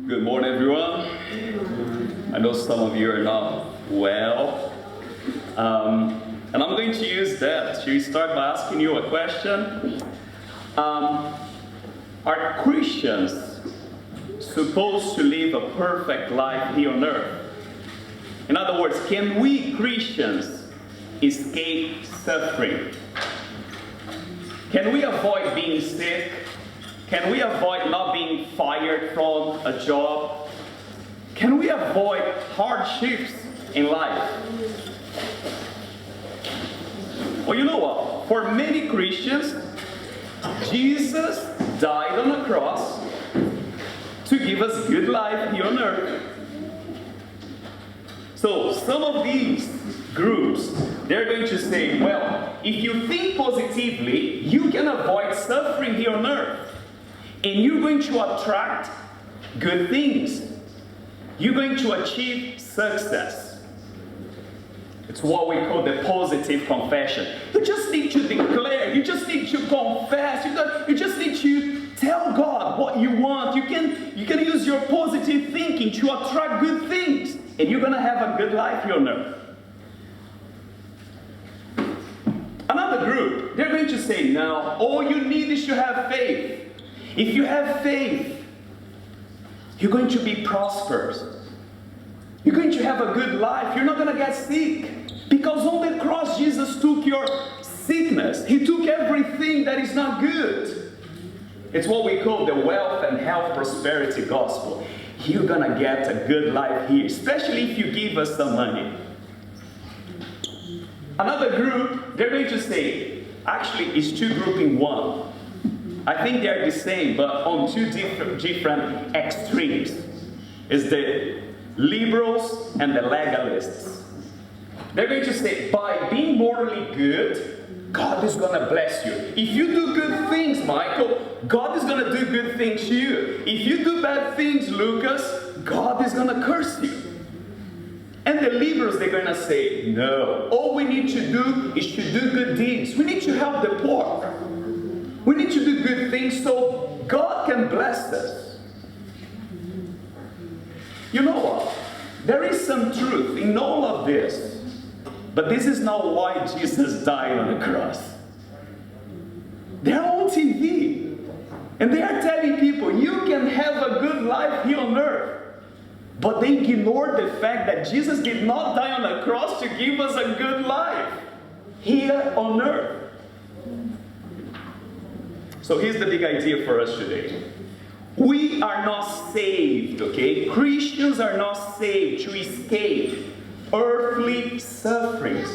Good morning, everyone. I know some of you are not well. And I'm going to use that to start by asking you a question. Are Christians supposed to live a perfect life here on earth? In other words, can we Christians escape suffering? Can we avoid being sick? Can we avoid not being fired from a job? Can we avoid hardships in life? Well, you know what? For many Christians, Jesus died on the cross to give us good life here on earth. So some of these groups, they're going to say, well, if you think positively, you can avoid suffering here on earth. And you're going to attract good things. You're going to achieve success. It's what we call the positive confession. You just need to declare. You just need to confess. You just need to tell God what you want. You can use your positive thinking to attract good things. And you're going to have a good life here on earth. Another group, they're going to say, no, all you need is to have faith. If you have faith, you're going to be prosperous. You're going to have a good life. You're not going to get sick. Because on the cross, Jesus took your sickness. He took everything that is not good. It's what we call the wealth and health prosperity gospel. You're going to get a good life here, especially if you give us some money. Another group, they're going to say, actually, it's two groups in one. I think they're the same, but on two different extremes. It's the liberals and the legalists. They're going to say, by being morally good, God is going to bless you. If you do good things, Michael, God is going to do good things to you. If you do bad things, Lucas, God is going to curse you. And the liberals, they're going to say, no, all we need to do is to do good deeds. We need to help the poor. We need to do good things so God can bless us. You know what? There is some truth in all of this. But this is not why Jesus died on the cross. They're on TV. And they are telling people, you can have a good life here on earth. But they ignored the fact that Jesus did not die on the cross to give us a good life here on earth. So here's the big idea for us today. We are not saved, okay? Christians are not saved to escape earthly sufferings,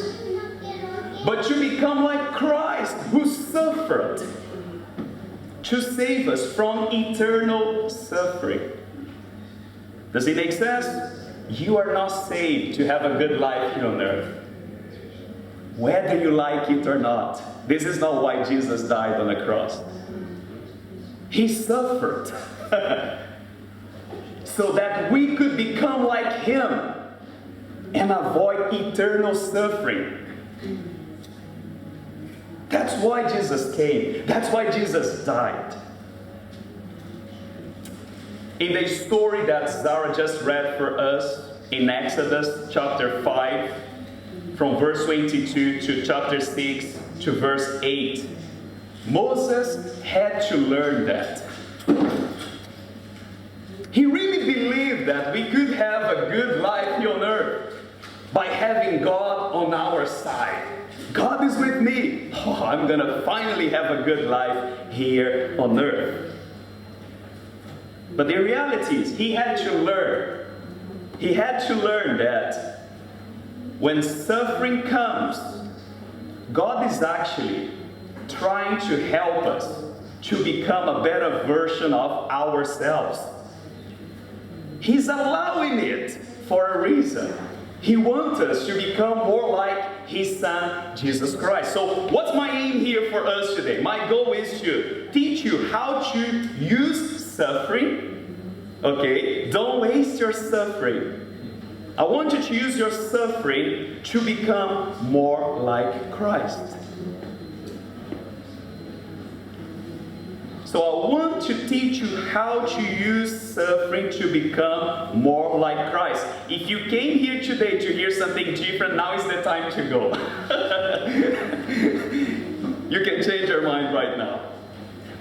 but to become like Christ, who suffered to save us from eternal suffering. Does it make sense? You are not saved to have a good life here on earth, whether you like it or not. This is not why Jesus died on the cross. He suffered so that we could become like Him and avoid eternal suffering. That's why Jesus came. That's why Jesus died. In the story that Zara just read for us in Exodus chapter 5, from verse 22 to chapter 6 to verse 8, Moses had to learn that. He really believed that we could have a good life here on earth by having God on our side. God is with me. Oh, I'm going to finally have a good life here on earth. But the reality is, he had to learn. He had to learn that when suffering comes, God is actually trying to help us to become a better version of ourselves. He's allowing it for a reason. He wants us to become more like His Son, Jesus Christ. So what's my aim here for us today? My goal is to teach you how to use suffering. Okay? Don't waste your suffering. I want you to use your suffering to become more like Christ. So I want to teach you how to use suffering to become more like Christ. If you came here today to hear something different, now is the time to go. You can change your mind right now.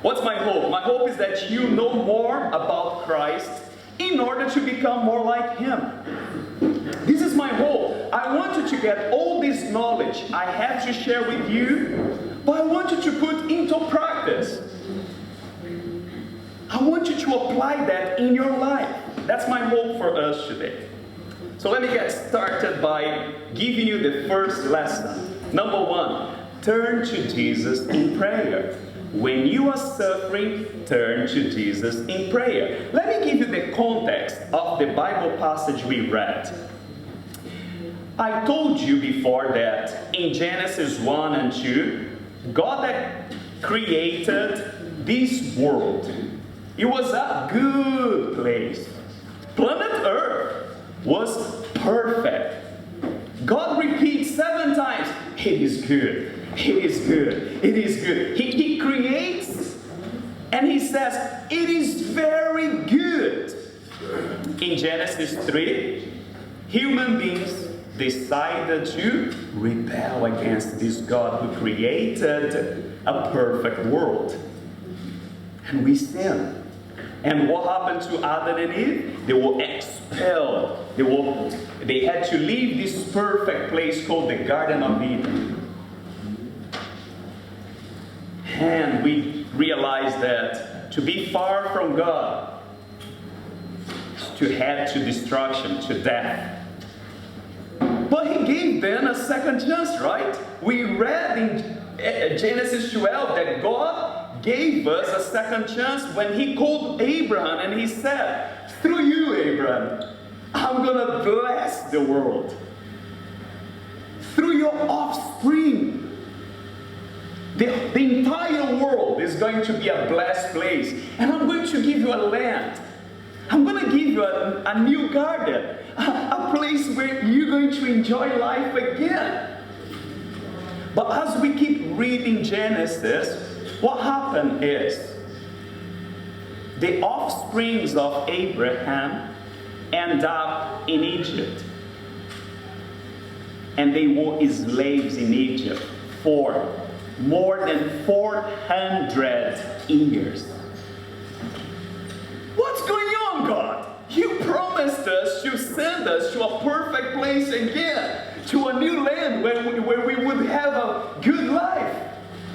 What's my hope? My hope is that you know more about Christ in order to become more like Him. This is my hope. I want you to get all this knowledge I have to share with you, but I want you to put into practice. I want you to apply that in your life. That's my hope for us today. So let me get started by giving you the first lesson. Number one, turn to Jesus in prayer. When you are suffering, turn to Jesus in prayer. Let me give you the context of the Bible passage we read. I told you before that in Genesis 1 and 2, God had created this world. It was a good place. Planet Earth was perfect. God repeats 7 times, it is good, it is good, it is good. He creates and He says, it is very good. In Genesis 3, human beings decided to rebel against this God who created a perfect world. And we sinned. And what happened to Adam and Eve? They were expelled. They had to leave this perfect place called the Garden of Eden. And we realized that to be far from God is to head to destruction, to death. But He gave them a second chance, right? We read in Genesis 12 that God gave us a second chance when He called Abraham and He said, through you, Abraham, I'm going to bless the world. Through your offspring, the entire world is going to be a blessed place. And I'm going to give you a land. I'm going to give you a new garden. A place where you're going to enjoy life again. But as we keep reading Genesis, what happened is the offsprings of Abraham end up in Egypt. And they were slaves in Egypt for more than 400 years. What's going on, God? You promised us to send us to a perfect place again, to a new land where we would have a good life.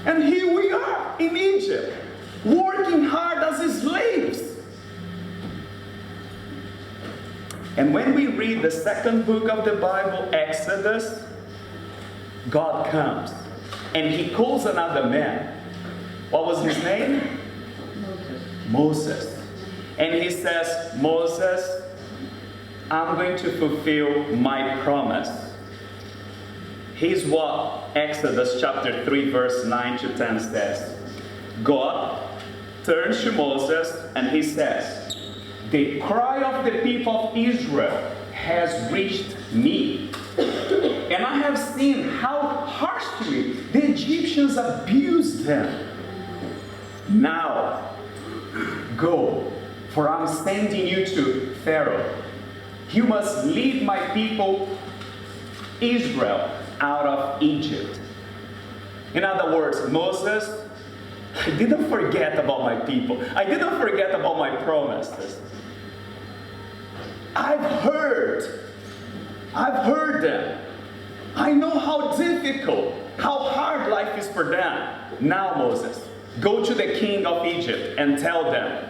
And here we are in Egypt, working hard as slaves. And when we read the second book of the Bible, Exodus, God comes and He calls another man. What was his name? Moses. And He says, Moses, I'm going to fulfill my promise. Here's what Exodus chapter 3 verse 9 to 10 says. God turns to Moses and He says, the cry of the people of Israel has reached me. And I have seen how harshly the Egyptians abused them. Now, go, for I'm sending you to Pharaoh. You must lead my people, Israel, out of Egypt. In other words, Moses, I didn't forget about my people. I didn't forget about my promises. I've heard them. I know how difficult, how hard life is for them. Now, Moses, go to the king of Egypt and tell them,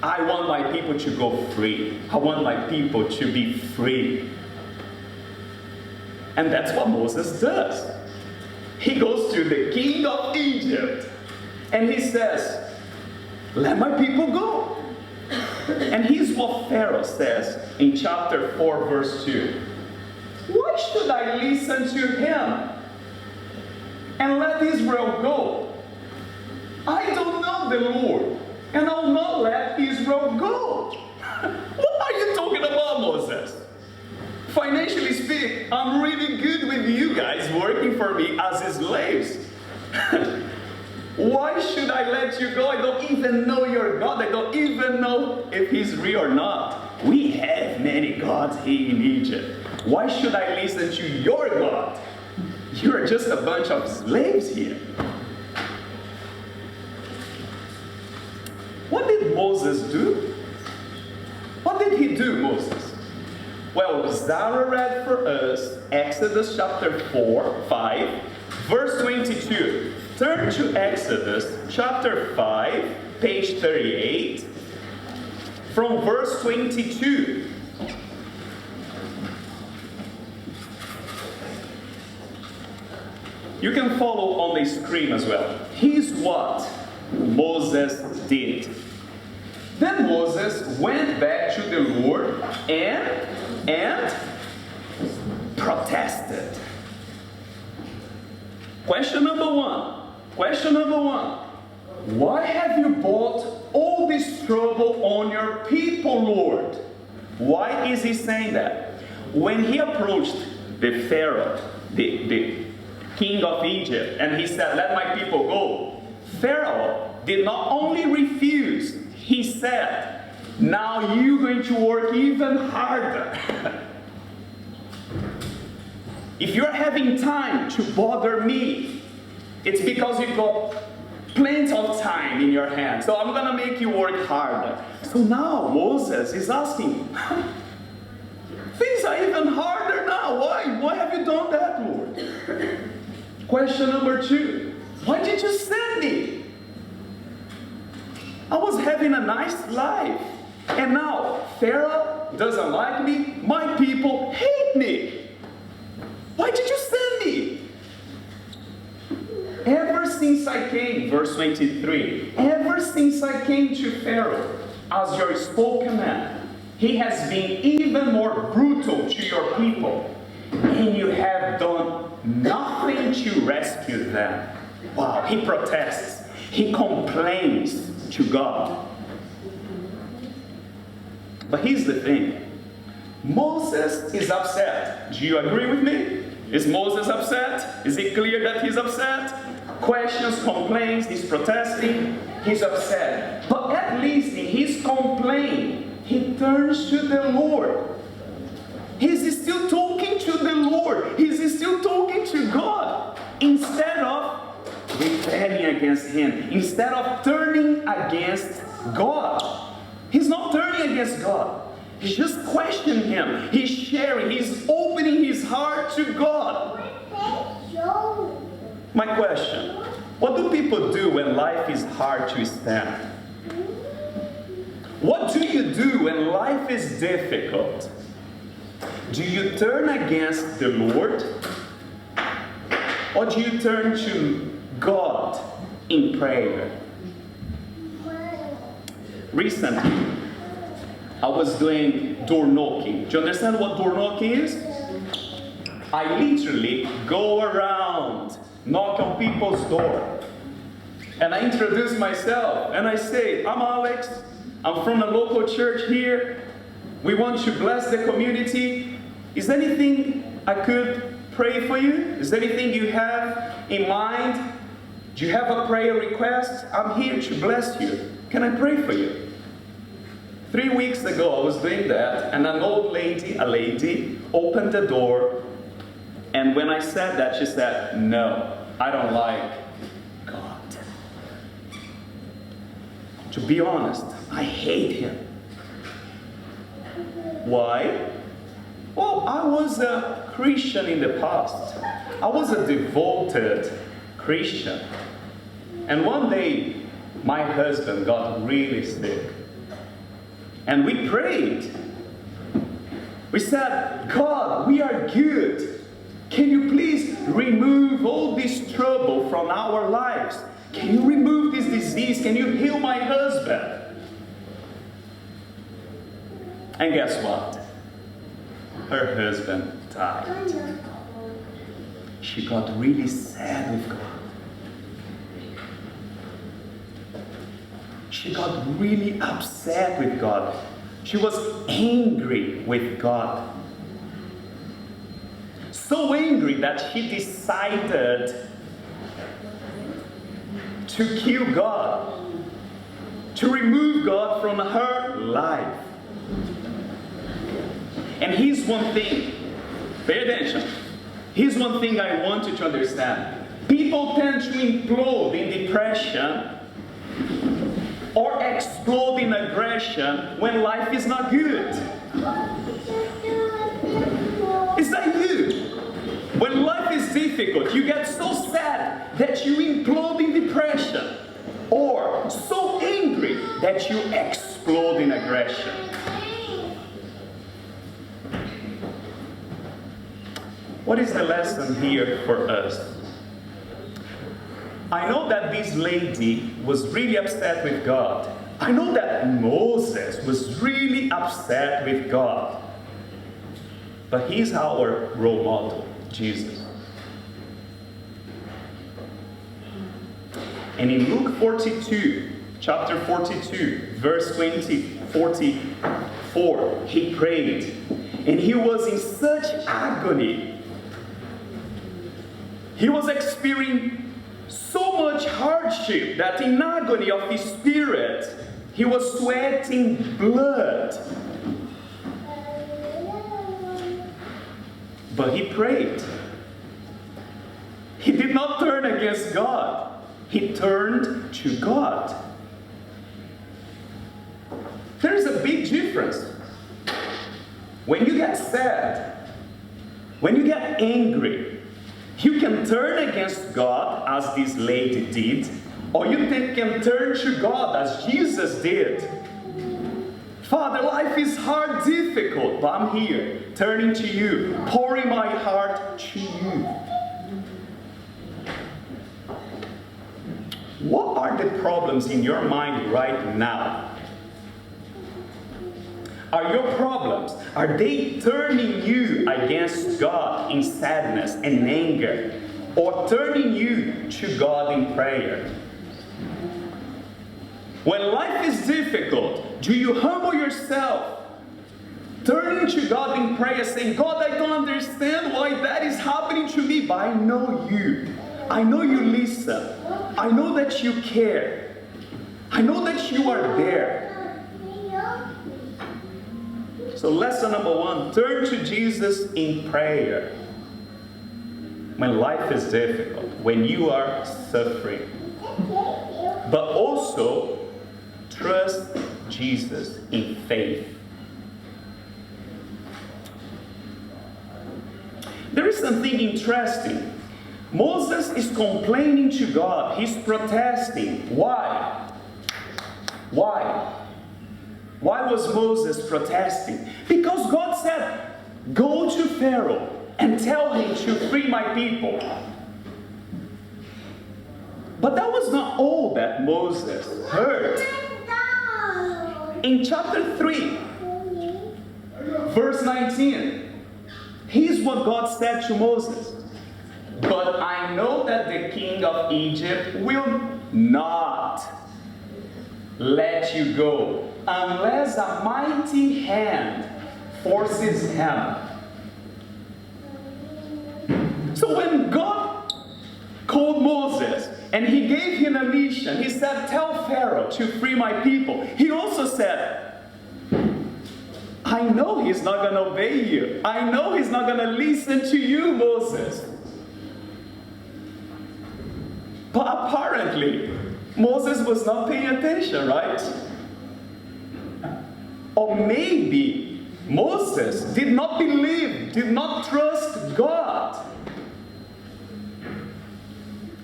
I want my people to go free. I want my people to be free. And that's what Moses does. He goes to the king of Egypt and he says, let my people go. And here's what Pharaoh says in chapter 4 verse 2. Why should I listen to him and let Israel go? I don't know the Lord, and I'll not let Israel go. What are you talking about, Moses? Financially speaking, I'm really good with you guys working for me as slaves. Why should I let you go? I don't even know your God. I don't even know if he's real or not. We have many gods here in Egypt. Why should I listen to your God? You're just a bunch of slaves here. What did Moses do? What did he do, Moses? Well, Zara read for us Exodus chapter 5, verse 22. Turn to Exodus chapter 5, page 38, from verse 22. You can follow on the screen as well. Here's what Moses did. Then Moses went back to the Lord and protested. Question number one. Why have you brought all this trouble on your people, Lord? Why is he saying that? When he approached the Pharaoh, the king of Egypt, and he said, let my people go, Pharaoh did not only refuse, he said, now you're going to work even harder. If you're having time to bother me, it's because you've got plenty of time in your hands. So I'm going to make you work harder. So now Moses is asking, things are even harder now. Why? Why have you done that, Lord? Question number 2. Why did you send me? I was having a nice life. And now Pharaoh doesn't like me. My people hate me. Why did you send me? Ever since I came, verse 23, ever since I came to Pharaoh as your spoken man, he has been even more brutal to your people, and you have done nothing to rescue them. Wow, he protests, he complains to God. But here's the thing, Moses is upset. Do you agree with me? Is Moses upset? Is it clear that he's upset? Questions, complaints, he's protesting, he's upset. But at least in his complaint, he turns to the Lord. He's still talking to the Lord. He's still talking to God. Instead of rebelling against him, instead of turning against God. He's not turning against God. He's just questioning him. He's sharing. He's opening his heart to God. My question, what do people do when life is hard to stand? What do you do when life is difficult? Do you turn against the Lord? Or do you turn to God in prayer? Recently, I was doing door knocking. Do you understand what door knocking is? I literally go around, knock on people's door, and I introduce myself, and I say, I'm Alex, I'm from a local church here, we want to bless the community. Is there anything I could pray for you? Is there anything you have in mind? Do you have a prayer request? I'm here to bless you. Can I pray for you? 3 weeks ago, I was doing that, and an old lady, opened the door, and when I said that, she said, no, I don't like God. To be honest, I hate him. Why? Well, I was a Christian in the past. I was a devoted Christian. And one day, my husband got really sick. And we prayed. We said, God, we are good. Can you please remove all this trouble from our lives? Can you remove this disease? Can you heal my husband? And guess what? Her husband died. She got really sad with God. She got really upset with God. She was angry with God. So angry that she decided to kill God, to remove God from her life. And here's one thing, pay attention. Here's one thing I want you to understand. People tend to implode in depression or explode in aggression when life is not good. Is that you? When life is difficult, you get so sad that you implode in depression, or so angry that you explode in aggression. What is the lesson here for us? I know that this lady was really upset with God. I know that Moses was really upset with God. But he's our role model, Jesus. And in Luke 42, chapter 42, verse 44, he prayed. And he was in such agony. He was experiencing so much hardship that in agony of his spirit, he was sweating blood. But he prayed. He did not turn against God. He turned to God. There is a big difference. When you get sad, when you get angry, you can turn against God as this lady did, or you can turn to God as Jesus did. Father, life is hard, difficult, but I'm here, turning to you, pouring my heart to you. What are the problems in your mind right now? Are your problems, are they turning you against God in sadness and anger, or turning you to God in prayer? When life is difficult, do you humble yourself, turning to God in prayer, saying, God, I don't understand why that is happening to me, but I know you. I know you listen. I know that you care. I know that you are there. So lesson number one, turn to Jesus in prayer. When life is difficult, when you are suffering. But also, trust Jesus in faith. There is something interesting. Moses is complaining to God. He's protesting. Why? Why? Why was Moses protesting? Because God said, go to Pharaoh and tell him to free my people. But that was not all that Moses heard. In chapter 3, verse 19, here's what God said to Moses. But I know that the king of Egypt will not let you go unless a mighty hand forces him. So when God called Moses and he gave him a mission, he said, tell Pharaoh to free my people. He also said, I know he's not going to obey you. I know he's not going to listen to you, Moses. But apparently, Moses was not paying attention, right? Or maybe Moses did not believe, did not trust God.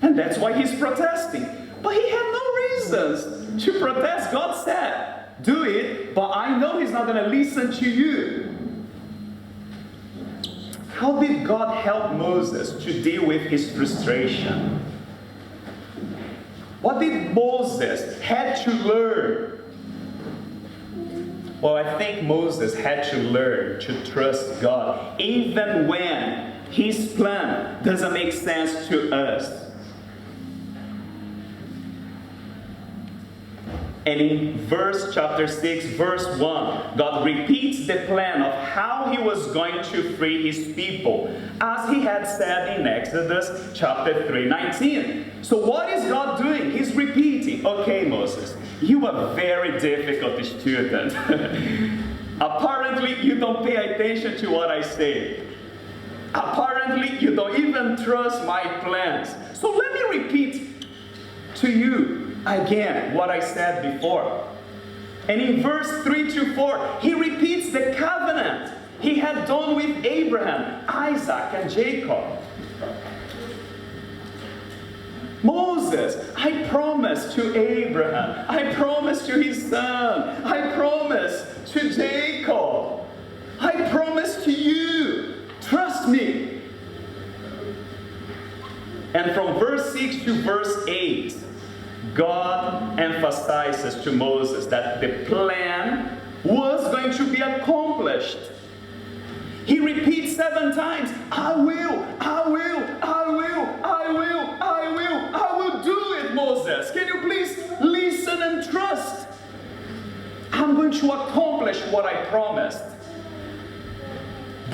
And that's why he's protesting. But he had no reasons to protest. God said, do it, but I know he's not going to listen to you. How did God help Moses to deal with his frustration? What did Moses had to learn? Well, I think Moses had to learn to trust God, even when his plan doesn't make sense to us. And in chapter 6, verse 1, God repeats the plan of how he was going to free his people, as he had said in Exodus chapter 3:19. So what is God doing? He's repeating, okay, Moses, you are a very difficult student. Apparently, you don't pay attention to what I say. Apparently, you don't even trust my plans. So let me repeat to you again what I said before. And in verse 3-4, he repeats the covenant he had done with Abraham, Isaac, and Jacob. Moses, I promised to Abraham, I promised to his son, I promised to Jacob, I promised to you, trust me. And from verse 6 to verse 8, God emphasizes to Moses that the plan was going to be accomplished. He repeats 7 times, I will, I will, I will, I will, I will, I will do it, Moses. Can you please listen and trust? I'm going to accomplish what I promised.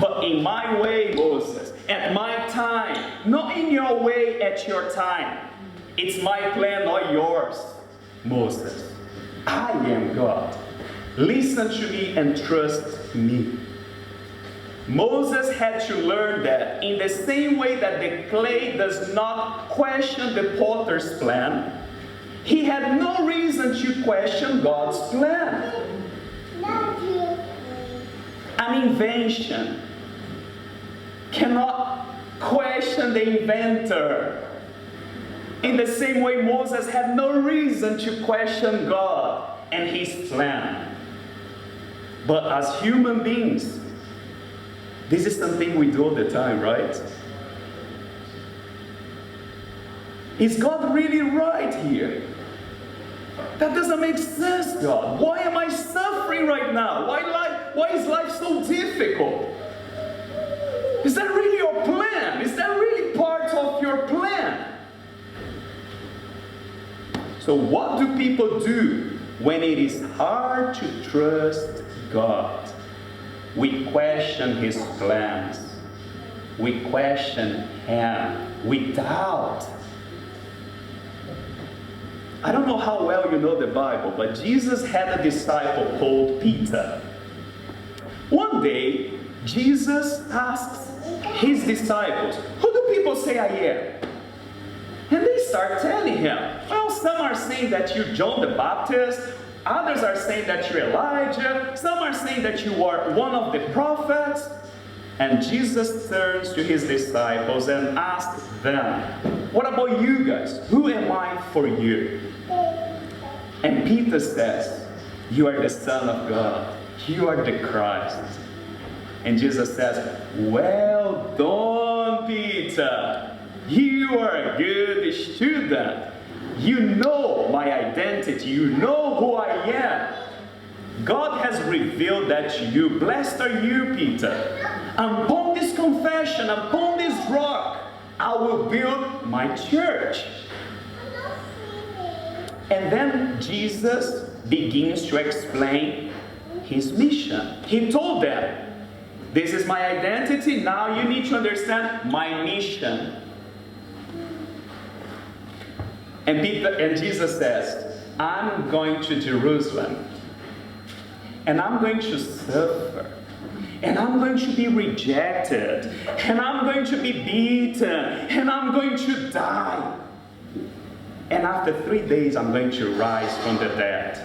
But in my way, Moses, at my time, not in your way at your time. It's my plan, not yours, Moses. I am God. Listen to me and trust me. Moses had to learn that in the same way that the clay does not question the potter's plan, he had no reason to question God's plan. An invention cannot question the inventor. In the same way, Moses had no reason to question God and his plan. But as human beings, this is something we do all the time, right? Is God really right here? That doesn't make sense, God. Why am I suffering right now? Why is life so difficult? Is that really your plan? Is that really part of your plan? So what do people do when it is hard to trust God? We question his plans. We question him. We doubt. I don't know how well you know the Bible, but Jesus had a disciple called Peter. One day, Jesus asks his disciples, who do people say I am? And they start telling him, well, some are saying that you're John the Baptist, others are saying that you're Elijah, some are saying that you are one of the prophets. And Jesus turns to his disciples and asks them, what about you guys? Who am I for you? And Peter says, you are the Son of God. You are the Christ. And Jesus says, well done, Peter. You are a good student. You know my identity. You know who I am. God has revealed that to you. Blessed are you, Peter. Upon this confession, upon this rock, I will build my church. And then Jesus begins to explain his mission. He told them, this is my identity. Now you need to understand my mission. And Jesus says, I'm going to Jerusalem. And I'm going to suffer. And I'm going to be rejected. And I'm going to be beaten. And I'm going to die. And after 3 days, I'm going to rise from the dead.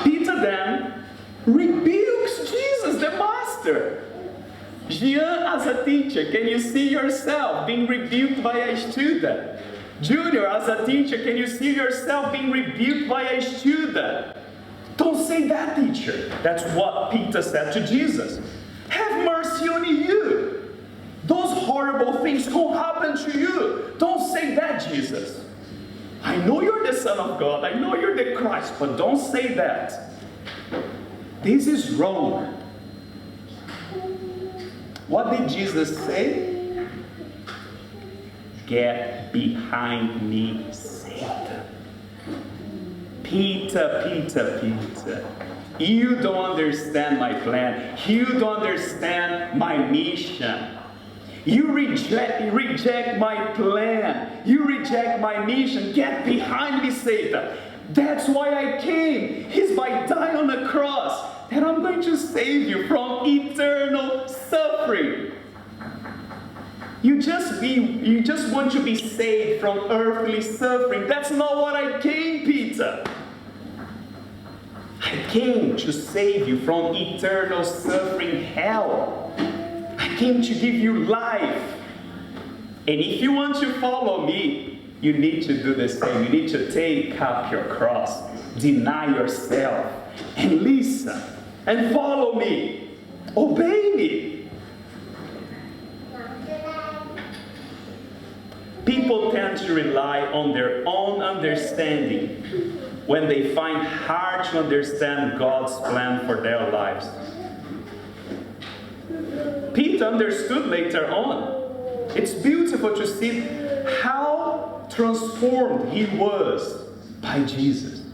Peter then rebukes Jesus, the master. Jean, as a teacher, can you see yourself being rebuked by a student? Junior, as a teacher, can you see yourself being rebuked by a student? Don't say that, teacher. That's what Peter said to Jesus. Have mercy on you. Those horrible things don't happen to you. Don't say that, Jesus. I know you're the Son of God. I know you're the Christ, but don't say that. This is wrong. What did Jesus say? Get behind me, Satan. Peter, Peter, Peter, you don't understand my plan. You don't understand my mission. You reject my plan. You reject my mission. Get behind me, Satan. That's why I came. It's by dying on the cross that I'm going to save you from eternal suffering. You just want to be saved from earthly suffering. That's not what I came, Peter. I came to save you from eternal suffering hell. I came to give you life. And if you want to follow me, you need to do the same. You need to take up your cross, deny yourself, and listen, and follow me. Obey me. People tend to rely on their own understanding when they find hard to understand God's plan for their lives. Peter understood later on. It's beautiful to see how transformed he was by Jesus.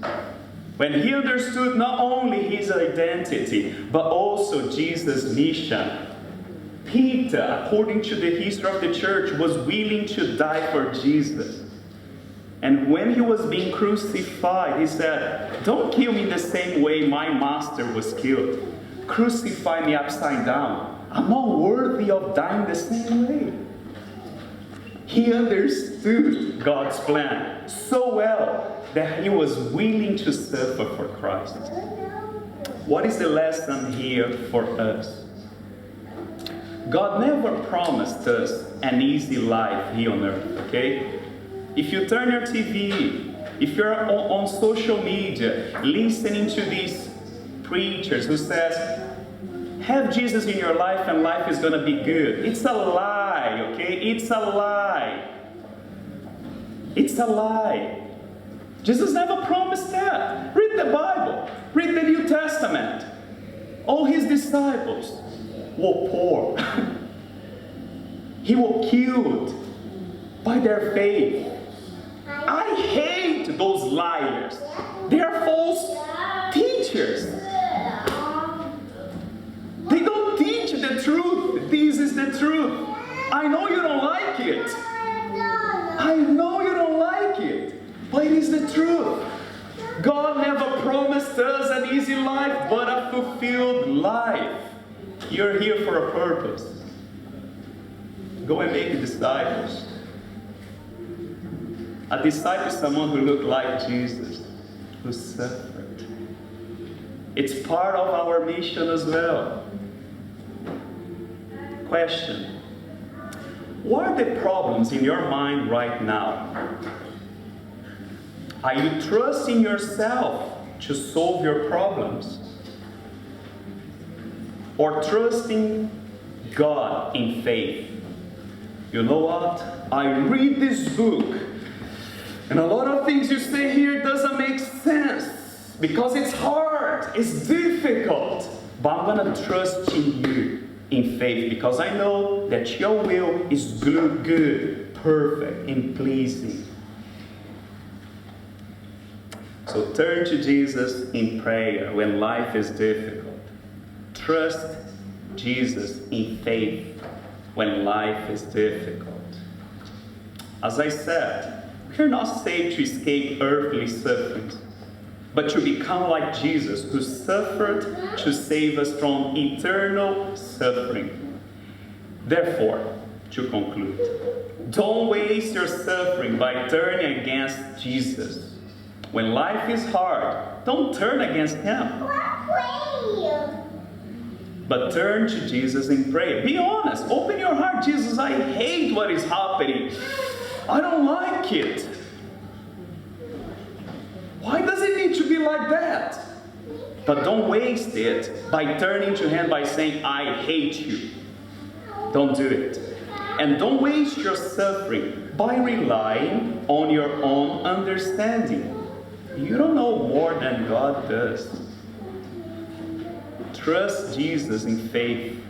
When he understood not only his identity, but also Jesus' mission. Peter, according to the history of the church, was willing to die for Jesus. And when he was being crucified, he said, "Don't kill me the same way my master was killed. Crucify me upside down. I'm not worthy of dying the same way." He understood God's plan so well that he was willing to suffer for Christ. What is the lesson here for us? God never promised us an easy life here on earth, okay? If you turn your TV, if you're on social media, listening to these preachers who says, have Jesus in your life and life is going to be good. It's a lie, okay? It's a lie. It's a lie. Jesus never promised that. Read the Bible. Read the New Testament. All his disciples were poor. He was killed by their faith. I hate those liars. They are false teachers. They don't teach the truth. This is the truth. I know you don't like it. I know you don't like it. But it is the truth. God never promised us an easy life, but a fulfilled life. You're here for a purpose. Go and make disciples. A disciple is someone who looked like Jesus, who suffered. It's part of our mission as well. Question. What are the problems in your mind right now? Are you trusting yourself to solve your problems? Or trusting God in faith? You know what? I read this book, and a lot of things you say here doesn't make sense because it's hard, it's difficult. But I'm going to trust in you in faith because I know that your will is good, perfect, and pleasing. So turn to Jesus in prayer when life is difficult. Trust Jesus in faith when life is difficult. As I said, we're not saved to escape earthly sufferings, but to become like Jesus, who suffered to save us from eternal suffering. Therefore, to conclude, don't waste your suffering by turning against Jesus. When life is hard, don't turn against him, but turn to Jesus in prayer. Be honest. Open your heart. Jesus, I hate what is happening. I don't like it. Why does it need to be like that? But don't waste it by turning to him by saying, I hate you. Don't do it. And don't waste your suffering by relying on your own understanding. You don't know more than God does. Trust Jesus in faith